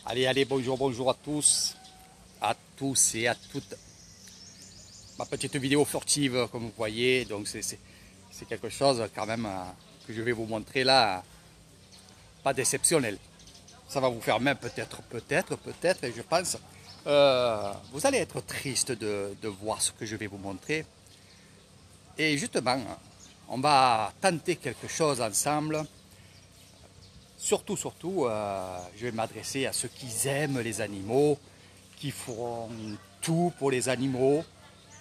Allez, allez, bonjour, bonjour à tous et à toutes. Ma petite vidéo furtive, comme vous voyez, donc c'est quelque chose quand même que je vais vous montrer là, pas déceptionnel. Ça va vous faire même peut-être, et je pense, vous allez être triste de voir ce que je vais vous montrer. Et justement, on va tenter quelque chose ensemble. Surtout, je vais m'adresser à ceux qui aiment les animaux, qui feront tout pour les animaux.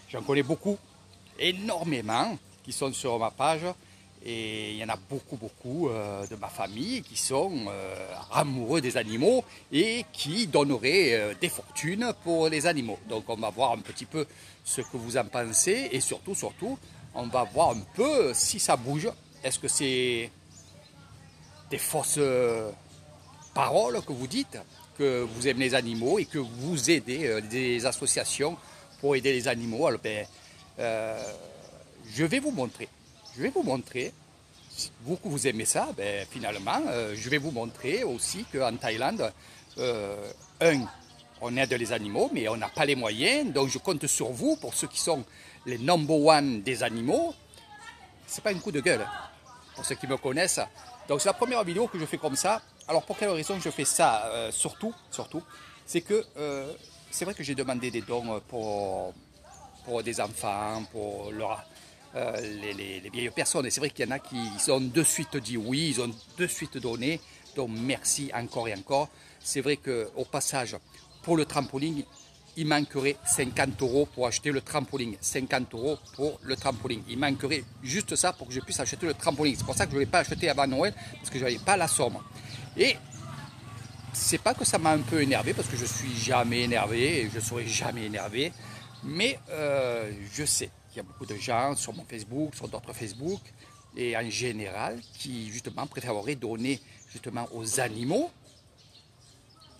J'en connais beaucoup, énormément, qui sont sur ma page. Et il y en a beaucoup de ma famille qui sont amoureux des animaux et qui donneraient des fortunes pour les animaux. Donc on va voir un petit peu ce que vous en pensez et surtout, on va voir un peu si ça bouge. Est-ce que c'est des fausses paroles que vous dites, que vous aimez les animaux et que vous aidez des associations pour aider les animaux? Alors, je vais vous montrer. Je vais vous montrer. Si vous que vous aimez ça, finalement, je vais vous montrer aussi qu'en Thaïlande, on aide les animaux, mais on n'a pas les moyens. Donc je compte sur vous pour ceux qui sont les number one des animaux. C'est pas un coup de gueule, hein, pour ceux qui me connaissent. Donc c'est la première vidéo que je fais comme ça. Alors pour quelle raison je fais ça surtout, c'est que c'est vrai que j'ai demandé des dons pour des enfants, pour les vieilles personnes. Et c'est vrai qu'il y en a qui ont de suite dit oui, ils ont de suite donné. Donc merci encore et encore. C'est vrai qu'au passage, pour le trampoline, il manquerait 50 € pour acheter le trampoline. 50 € pour le trampoline. Il manquerait juste ça pour que je puisse acheter le trampoline. C'est pour ça que je ne l'ai pas acheté avant Noël, parce que je n'avais pas la somme. Et c'est pas que ça m'a un peu énervé, parce que je suis jamais énervé, et je serai jamais énervé. Mais je sais qu'il y a beaucoup de gens sur mon Facebook, sur d'autres Facebook, et en général, qui justement préféreraient donner justement aux animaux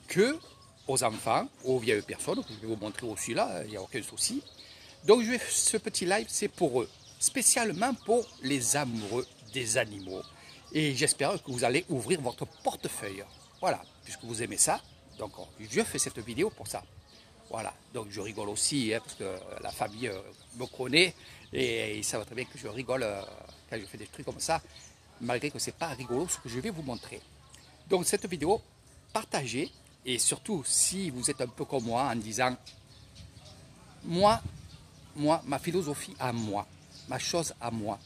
que aux enfants, aux vieilles personnes, que je vais vous montrer aussi là, il n'y a aucun souci. Donc ce petit live, c'est pour eux, spécialement pour les amoureux des animaux. Et j'espère que vous allez ouvrir votre portefeuille. Voilà, puisque vous aimez ça, donc je fais cette vidéo pour ça. Voilà, donc je rigole aussi, hein, parce que la famille me connaît, et ils savent très bien que je rigole quand je fais des trucs comme ça, malgré que ce n'est pas rigolo ce que je vais vous montrer. Donc cette vidéo, partagez. Et surtout, si vous êtes un peu comme moi en disant, moi, ma philosophie à moi, ma chose à moi,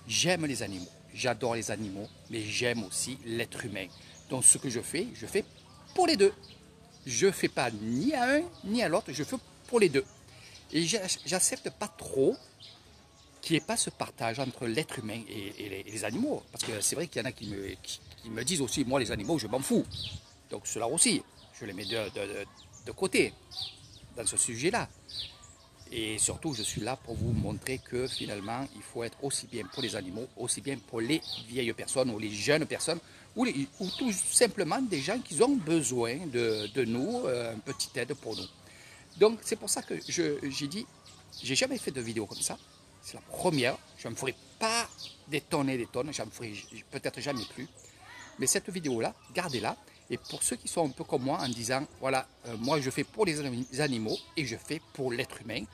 j'aime les animaux, j'adore les animaux, mais j'aime aussi l'être humain. Donc ce que je fais pour les deux. Je ne fais pas ni à un ni à l'autre, je fais pour les deux. Et j'accepte pas trop qu'il n'y ait pas ce partage entre l'être humain et les animaux. Parce que c'est vrai qu'il y en a qui me disent aussi, moi les animaux, je m'en fous. Donc cela aussi, je les mets de côté dans ce sujet-là. Et surtout, je suis là pour vous montrer que finalement, il faut être aussi bien pour les animaux, aussi bien pour les vieilles personnes ou les jeunes personnes, ou tout simplement des gens qui ont besoin de nous, une petite aide pour nous. Donc c'est pour ça que j'ai dit, j'ai jamais fait de vidéo comme ça. C'est la première. Je ne me ferai pas des tonnes et des tonnes, j'en ferai peut-être jamais plus. Mais cette vidéo-là, gardez-la. Et pour ceux qui sont un peu comme moi en disant, voilà, moi je fais pour les animaux et je fais pour l'être humain.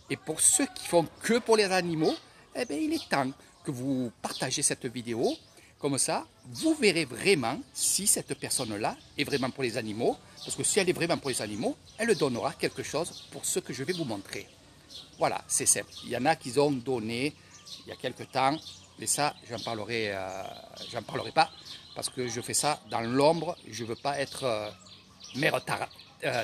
Et pour ceux qui font que pour les animaux, eh bien, il est temps que vous partagez cette vidéo. Comme ça, vous verrez vraiment si cette personne-là est vraiment pour les animaux. Parce que si elle est vraiment pour les animaux, elle donnera quelque chose pour ce que je vais vous montrer. Voilà, c'est simple. Il y en a qui ont donné il y a quelques temps, mais ça, j'en parlerai pas, parce que je fais ça dans l'ombre. Je ne veux pas être Mère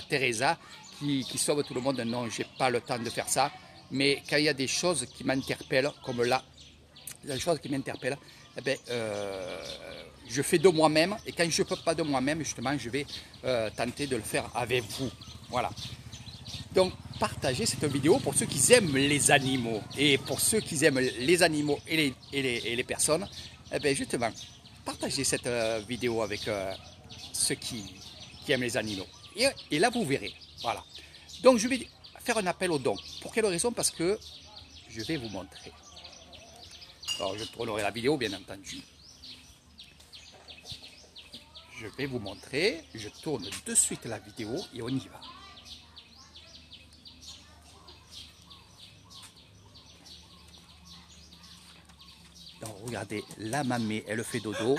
Teresa qui sauve tout le monde. Non, je n'ai pas le temps de faire ça. Mais quand il y a des choses qui m'interpellent, comme là, des choses qui m'interpellent, eh bien, je fais de moi-même. Et quand je ne peux pas de moi-même, justement, je vais tenter de le faire avec vous. Voilà. Donc, partagez cette vidéo pour ceux qui aiment les animaux. Et pour ceux qui aiment les animaux et les personnes, eh bien justement, partagez cette vidéo avec ceux qui aiment les animaux. Et là, vous verrez. Voilà. Donc, je vais faire un appel aux dons. Pour quelle raison? Parce que je vais vous montrer. Alors, je tournerai la vidéo, bien entendu. je vais vous montrer. Je tourne de suite la vidéo et on y va. Donc regardez, la mamie, elle fait dodo.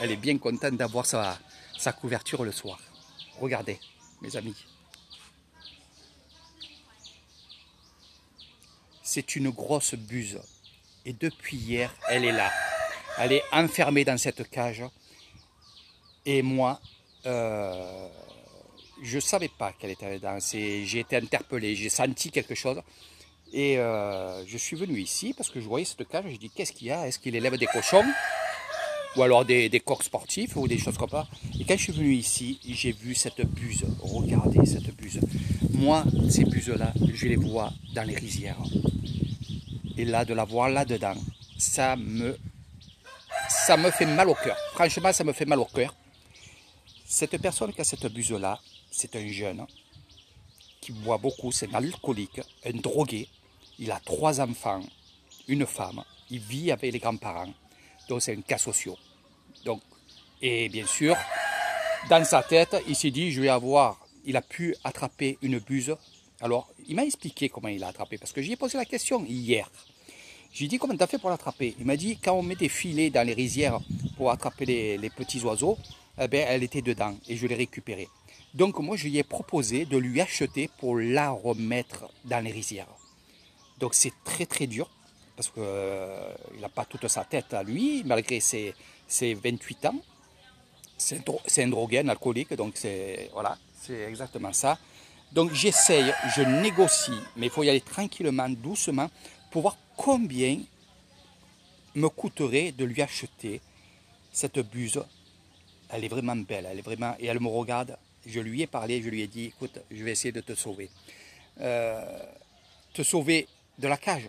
Elle est bien contente d'avoir sa couverture le soir. Regardez, mes amis. C'est une grosse buse. Et depuis hier, elle est là. Elle est enfermée dans cette cage. Et moi, je ne savais pas qu'elle était dedans. J'ai été interpellé, j'ai senti quelque chose. Et je suis venu ici parce que je voyais cette cage. Je dis, qu'est-ce qu'il y a? Est-ce qu'il élève des cochons? Ou alors des coqs sportifs ou des choses comme ça. Et quand je suis venu ici, j'ai vu cette buse. Regardez cette buse. Moi, ces buses-là, je les vois dans les rizières. Et là, de la voir là-dedans, ça me fait mal au cœur. Franchement, ça me fait mal au cœur. Cette personne qui a cette buse-là, c'est un jeune qui boit beaucoup, c'est un alcoolique, un drogué. Il a 3 enfants, une femme. Il vit avec les grands-parents. Donc c'est un cas social. Donc, et bien sûr, dans sa tête, il s'est dit, il a pu attraper une buse. Alors, il m'a expliqué comment il l'a attrapé, parce que j'y ai posé la question hier. J'ai dit, comment tu as fait pour l'attraper? Il m'a dit, quand on met des filets dans les rizières pour attraper les petits oiseaux, eh bien, elle était dedans et je l'ai récupérée. Donc, moi, je lui ai proposé de lui acheter pour la remettre dans les rizières. Donc, c'est très, très dur parce qu'il n'a pas toute sa tête à lui, malgré ses 28 ans. C'est un drogué, un alcoolique, donc voilà, c'est exactement ça. Donc j'essaye, je négocie, mais il faut y aller tranquillement, doucement, pour voir combien me coûterait de lui acheter cette buse. Elle est vraiment belle, elle est vraiment, et elle me regarde. Je lui ai parlé, je lui ai dit, écoute, je vais essayer de te sauver. Te sauver de la cage,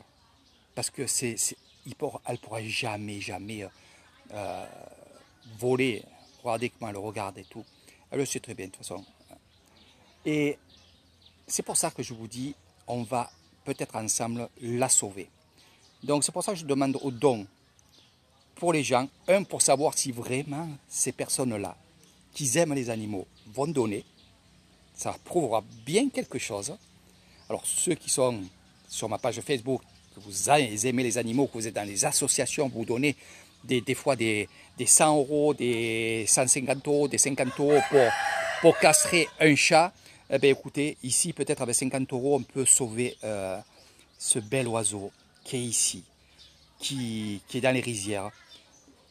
parce que elle ne pourra jamais voler. Regardez comment elle regarde et tout. Elle le sait très bien de toute façon. Et c'est pour ça que je vous dis, on va peut-être ensemble la sauver. Donc c'est pour ça que je demande aux dons pour les gens. Un, pour savoir si vraiment ces personnes-là, qui aiment les animaux, vont donner. Ça prouvera bien quelque chose. Alors ceux qui sont sur ma page Facebook, que vous aimez les animaux, que vous êtes dans les associations, vous donnez des fois des 100 euros, des 150 euros, des 50 euros pour castrer un chat. Eh bien, écoutez, ici, peut-être avec 50 euros, on peut sauver ce bel oiseau qui est ici, qui est dans les rizières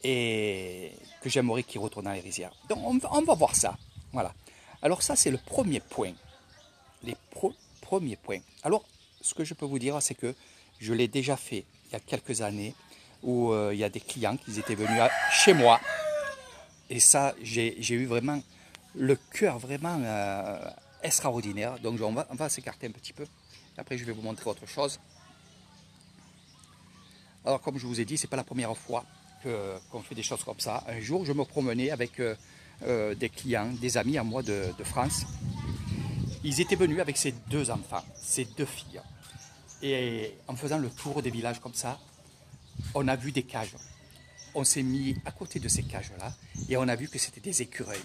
et que j'aimerais qu'il retourne dans les rizières. Donc, on va voir ça. Voilà. Alors, ça, c'est le premier point. Les premiers points. Alors, ce que je peux vous dire, c'est que je l'ai déjà fait il y a quelques années où il y a des clients qui étaient venus chez moi. Et ça, j'ai eu vraiment le cœur vraiment extraordinaire. Donc, on va s'écarter un petit peu. Après, je vais vous montrer autre chose. Alors, comme je vous ai dit, ce n'est pas la première fois qu'on fait des choses comme ça. Un jour, je me promenais avec des clients, des amis à moi de France. Ils étaient venus avec ces 2 enfants, ces 2 filles. Et en faisant le tour des villages comme ça, on a vu des cages. On s'est mis à côté de ces cages-là et on a vu que c'était des écureuils.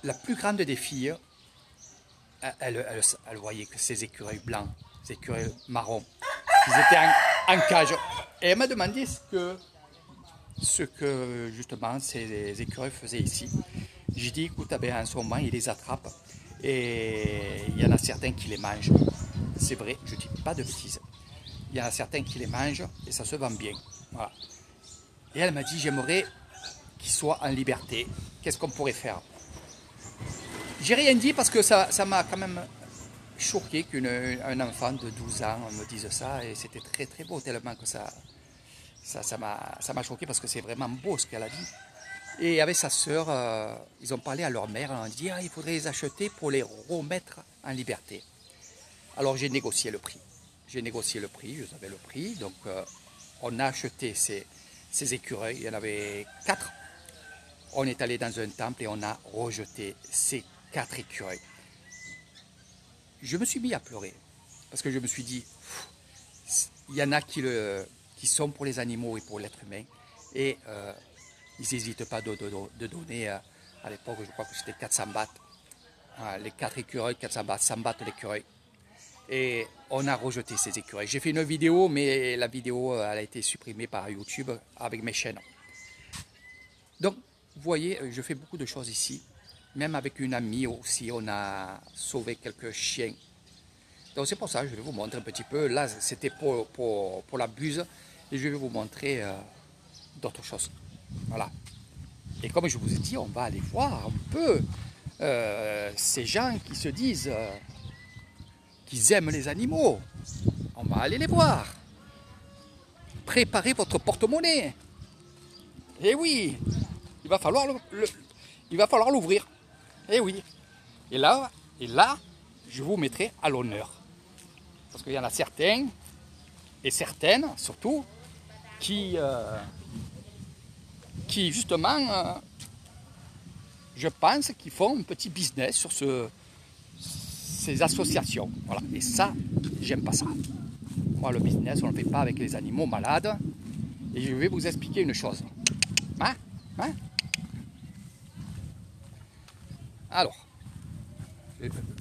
La plus grande des filles, elle voyait que ces écureuils blancs, ces écureuils marrons, ils étaient en cage. Et elle m'a demandé ce que justement ces écureuils faisaient ici. J'ai dit, écoute, en ce moment, ils les attrapent et il y en a certains qui les mangent. C'est vrai, je ne dis pas de bêtises. Il y en a certains qui les mangent et ça se vend bien. Voilà. Et elle m'a dit, j'aimerais qu'ils soient en liberté. Qu'est-ce qu'on pourrait faire? J'ai rien dit parce que ça m'a quand même choqué qu'un enfant de 12 ans me dise ça. Et c'était très très beau, tellement que ça m'a choqué parce que c'est vraiment beau ce qu'elle a dit. Et avec sa sœur, ils ont parlé à leur mère. On a dit, il faudrait les acheter pour les remettre en liberté. Alors j'ai négocié le prix. J'ai négocié le prix, je savais le prix. Donc on a acheté ces écureuils. Il y en avait 4. On est allé dans un temple et on a rejeté ces 4 écureuils. Je me suis mis à pleurer. Parce que je me suis dit, il y en a qui sont pour les animaux et pour l'être humain. Et ils n'hésitent pas de donner, à l'époque, je crois que c'était 400 bahts. Les 4 écureuils, 400 bahts, 100 bahts l'écureuil. Et on a rejeté ces écureuils. J'ai fait une vidéo, mais la vidéo elle a été supprimée par YouTube avec mes chaînes. Donc, vous voyez, je fais beaucoup de choses ici. Même avec une amie aussi, on a sauvé quelques chiens. Donc c'est pour ça que je vais vous montrer un petit peu. Là, c'était pour la buse. Et je vais vous montrer d'autres choses. Voilà. Et comme je vous ai dit, on va aller voir un peu ces gens qui se disent qu'ils aiment les animaux. On va aller les voir. Préparez votre porte-monnaie. Eh oui, il va falloir l'ouvrir. Eh oui. Et là, je vous mettrai à l'honneur. Parce qu'il y en a certains, et certaines surtout, qui justement, je pense, qu'ils font un petit business sur ces associations. Voilà. Et ça, j'aime pas ça. Moi, le business, on ne le fait pas avec les animaux malades. Et je vais vous expliquer une chose. Hein? Alors,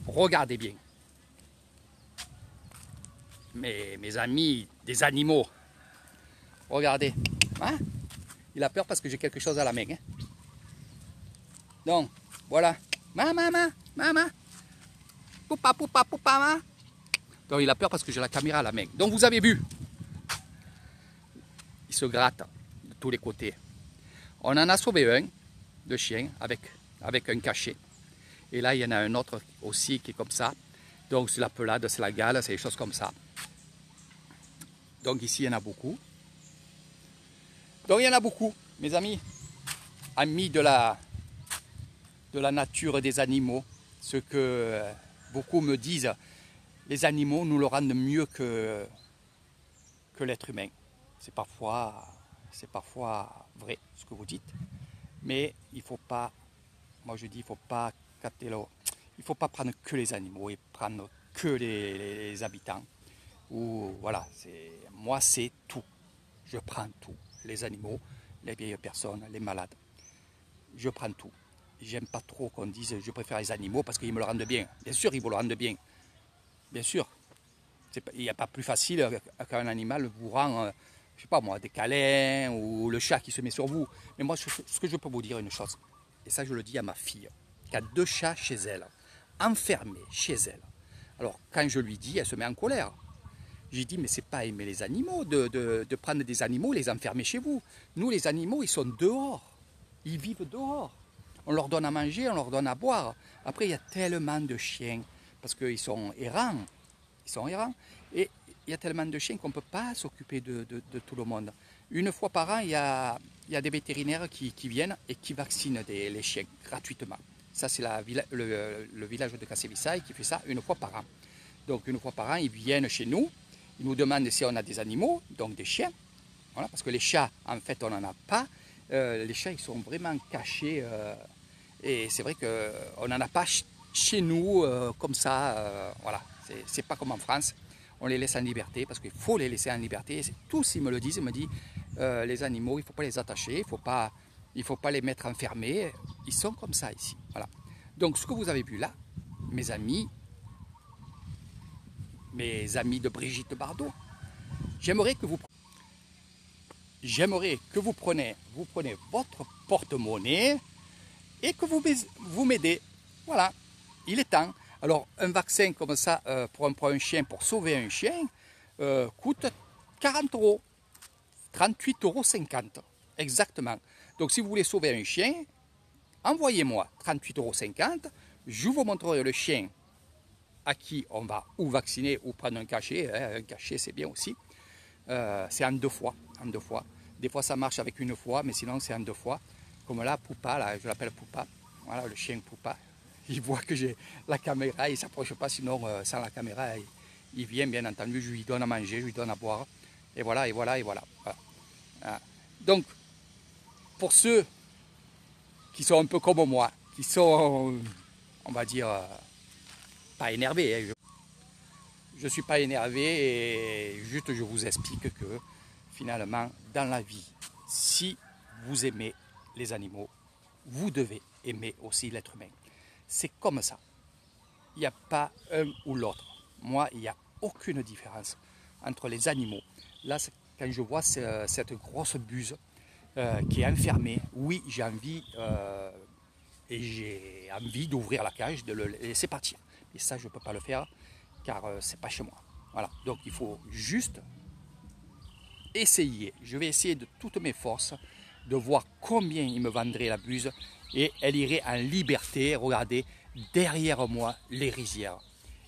regardez bien. Mes amis des animaux, regardez. Hein? Il a peur parce que j'ai quelque chose à la main. Hein? Donc, voilà. Maman. Poupa, maman. Donc, il a peur parce que j'ai la caméra à la main. Donc, vous avez vu. Il se gratte de tous les côtés. On en a sauvé un de chien avec un cachet. Et là, il y en a un autre aussi qui est comme ça. Donc, c'est la pelade, c'est la gale, c'est des choses comme ça. Donc, ici, il y en a beaucoup. Donc, il y en a beaucoup, mes amis. Amis de la nature des animaux. Ce que beaucoup me disent, les animaux nous le rendent mieux que l'être humain. C'est parfois vrai, ce que vous dites. Mais il ne faut pas, moi je dis, il ne faut pas capter l'eau. Il ne faut pas prendre que les animaux et prendre que les habitants. Ou voilà, moi c'est tout. Je prends tout. Les animaux, les vieilles personnes, les malades. Je prends tout. J'aime pas trop qu'on dise je préfère les animaux parce qu'ils me le rendent bien. Bien sûr, ils vous le rendent bien. Bien sûr. Il n'y a pas plus facile qu'un animal vous rend, je sais pas moi, des câlins ou le chat qui se met sur vous. Mais moi, ce que je peux vous dire une chose, et ça je le dis à ma fille, qui a 2 chats chez elle, enfermés chez elle. Alors, quand je lui dis, elle se met en colère. J'ai dit, mais c'est pas aimer les animaux, de prendre des animaux et les enfermer chez vous. Nous, les animaux, ils sont dehors. Ils vivent dehors. On leur donne à manger, on leur donne à boire. Après, il y a tellement de chiens, parce qu'ils sont errants. Ils sont errants. Et il y a tellement de chiens qu'on ne peut pas s'occuper de tout le monde. Une fois par an, il y a des vétérinaires qui viennent et qui vaccinent les chiens gratuitement. Ça, c'est le village de Kassevissaï qui fait ça une fois par an. Donc, une fois par an, ils viennent chez nous. Ils nous demandent si on a des animaux, donc des chiens. Voilà, parce que les chats, en fait, on n'en a pas. Les chats, ils sont vraiment cachés. Et c'est vrai qu'on n'en a pas chez nous comme ça. Voilà, c'est pas comme en France. On les laisse en liberté parce qu'il faut les laisser en liberté. Tous, ils me le disent, ils me disent les animaux, il ne faut pas les attacher, il faut pas les mettre enfermés. Ils sont comme ça ici. Voilà. Donc, ce que vous avez vu là, mes amis de Brigitte Bardot, j'aimerais que vous preniez votre porte-monnaie et que vous m'aidez. Voilà, il est temps. Alors, un vaccin comme ça pour un chien, pour sauver un chien, coûte 40 €, 38,50 € exactement. Donc, si vous voulez sauver un chien, envoyez-moi 38,50 €. Je vous montrerai le chien à qui on va ou vacciner ou prendre un cachet. Un cachet, c'est bien aussi. C'est en 2 fois. Des fois, ça marche avec une fois, mais sinon, c'est en 2 fois. Comme là, Poupa, là, je l'appelle Poupa. Voilà, le chien Poupa. Il voit que j'ai la caméra, il ne s'approche pas, sinon, sans la caméra, il vient, bien entendu. Je lui donne à manger, je lui donne à boire. Et voilà. Voilà. Donc, pour ceux qui sont un peu comme moi, qui sont, on va dire, pas énervés, hein, je ne suis pas énervé et juste je vous explique que finalement, dans la vie, si vous aimez les animaux, vous devez aimer aussi l'être humain. C'est comme ça. Il n'y a pas un ou l'autre. Moi, il n'y a aucune différence entre les animaux. Là, quand je vois cette grosse buse qui est enfermée, oui, j'ai envie d'ouvrir la cage, de le laisser partir. Et ça, je ne peux pas le faire car c'est pas chez moi. Voilà. Donc, il faut juste essayer. Je vais essayer de toutes mes forces de voir combien il me vendrait la buse et elle irait en liberté. Regardez, derrière moi, les rizières.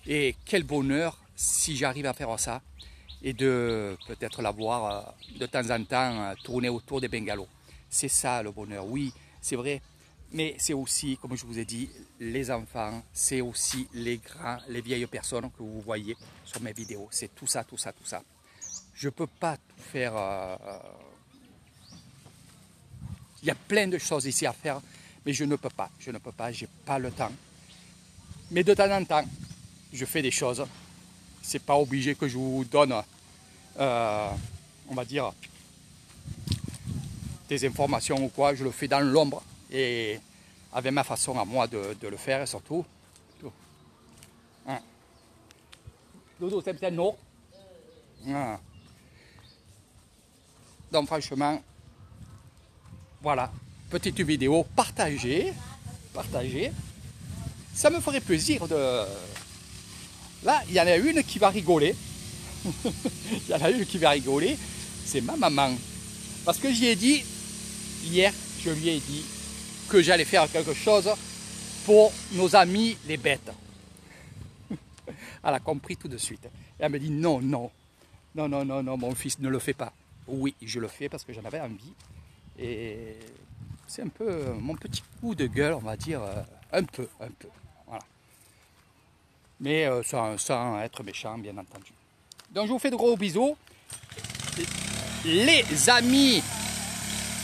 Et quel bonheur si j'arrive à faire ça et de peut-être la voir de temps en temps tourner autour des bungalows. C'est ça le bonheur, oui, c'est vrai. Mais c'est aussi, comme je vous ai dit, les enfants, c'est aussi les grands, les vieilles personnes que vous voyez sur mes vidéos. C'est tout ça, tout ça, tout ça. Je ne peux pas tout faire. Il y a plein de choses ici à faire, mais je ne peux pas. Je ne peux pas, je n'ai pas le temps. Mais de temps en temps, je fais des choses. C'est pas obligé que je vous donne, on va dire, des informations ou quoi. Je le fais dans l'ombre et avec ma façon à moi de le faire et surtout. Hein. Dodo, c'est peut-être non. Hein. Donc franchement, voilà, petite vidéo, partagez. Ça me ferait plaisir de... Là, il y en a une qui va rigoler. Il y en a une qui va rigoler, c'est ma maman. Parce que j'y ai dit, hier, je lui ai dit que j'allais faire quelque chose pour nos amis les bêtes. Elle a compris tout de suite. Et elle me dit non, mon fils, ne le fais pas. Oui, je le fais parce que j'en avais envie. Et c'est un peu mon petit coup de gueule, on va dire, un peu. Voilà. Mais sans être méchant, bien entendu. Donc je vous fais de gros bisous. Les amis,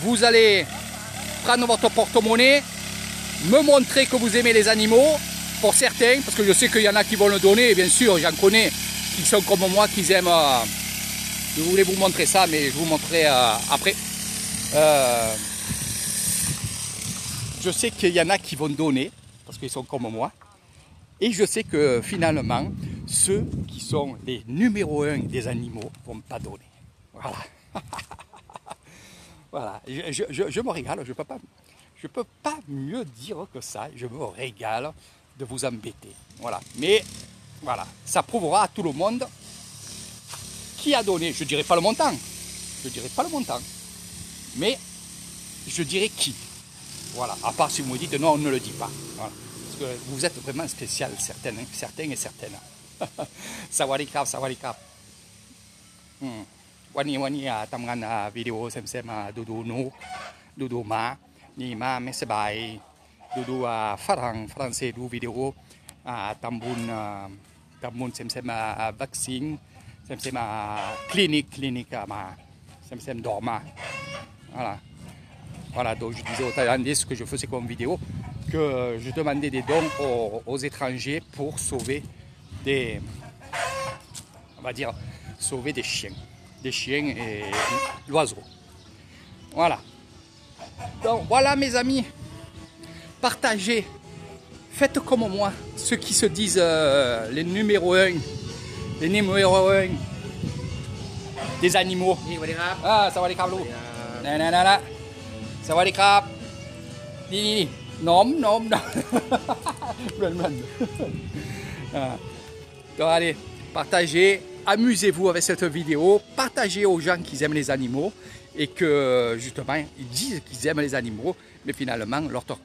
vous allez prendre votre porte-monnaie, me montrer que vous aimez les animaux, pour certains, parce que je sais qu'il y en a qui vont le donner, et bien sûr, j'en connais, qui sont comme moi, qui aiment... je voulais vous montrer ça, mais je vous montrerai après. Je sais qu'il y en a qui vont donner, parce qu'ils sont comme moi. Et je sais que finalement, ceux qui sont les numéros 1 des animaux ne vont pas donner. Voilà. Voilà. Je me régale, je ne peux pas mieux dire que ça. Je me régale de vous embêter. Voilà. Mais voilà, ça prouvera à tout le monde qui a donné. Je ne dirai pas le montant. Mais je dirai qui. Voilà. À part si vous me dites non, on ne le dit pas. Voilà. Parce que vous êtes vraiment spécial, certains et certaines. Sawadee krap. Wani tamgan vidéo sem Doudou ma ni ma mais sebai Doudou français du vidéo tambun sem vaccine sem clinique ma sem dorma. Voilà, donc je disais aux Thaïlandais ce que je faisais comme vidéo, que je demandais des dons aux étrangers pour sauver des, on va dire, sauver des chiens et l'oiseau. Voilà. Donc voilà mes amis, partagez, faites comme moi, ceux qui se disent les numéros 1 des animaux. Ah, sawadee krapลูกนั่นสวัสดีครับนี่nom Donc allez, partagez, amusez-vous avec cette vidéo, partagez aux gens qui aiment les animaux et que justement ils disent qu'ils aiment les animaux, mais finalement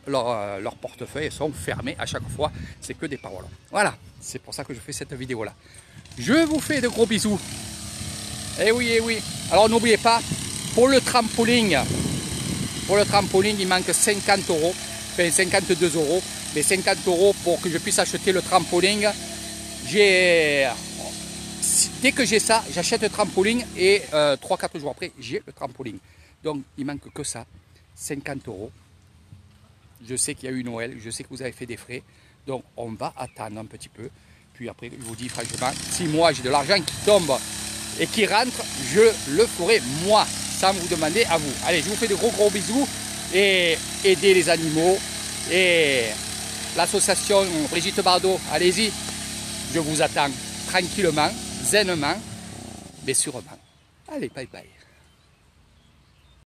leur portefeuille sont fermés à chaque fois, c'est que des paroles. Voilà, c'est pour ça que je fais cette vidéo là. Je vous fais de gros bisous. Eh oui. Alors n'oubliez pas, pour le trampoline, il manque 50 €, enfin 52 €, mais 50 € pour que je puisse acheter le trampoline. Dès que j'ai ça, j'achète le trampoline et 3-4 jours après, j'ai le trampoline. Donc il manque que ça, 50 €. Je sais qu'il y a eu Noël, je sais que vous avez fait des frais, donc on va attendre un petit peu. Puis après, je vous dis franchement, si moi j'ai de l'argent qui tombe et qui rentre, je le ferai moi, sans vous demander à vous. Allez, je vous fais de gros bisous et aider les animaux. Et l'association Brigitte Bardot, allez-y, je vous attends tranquillement, zainement, mais sûrement. Allez, bye bye.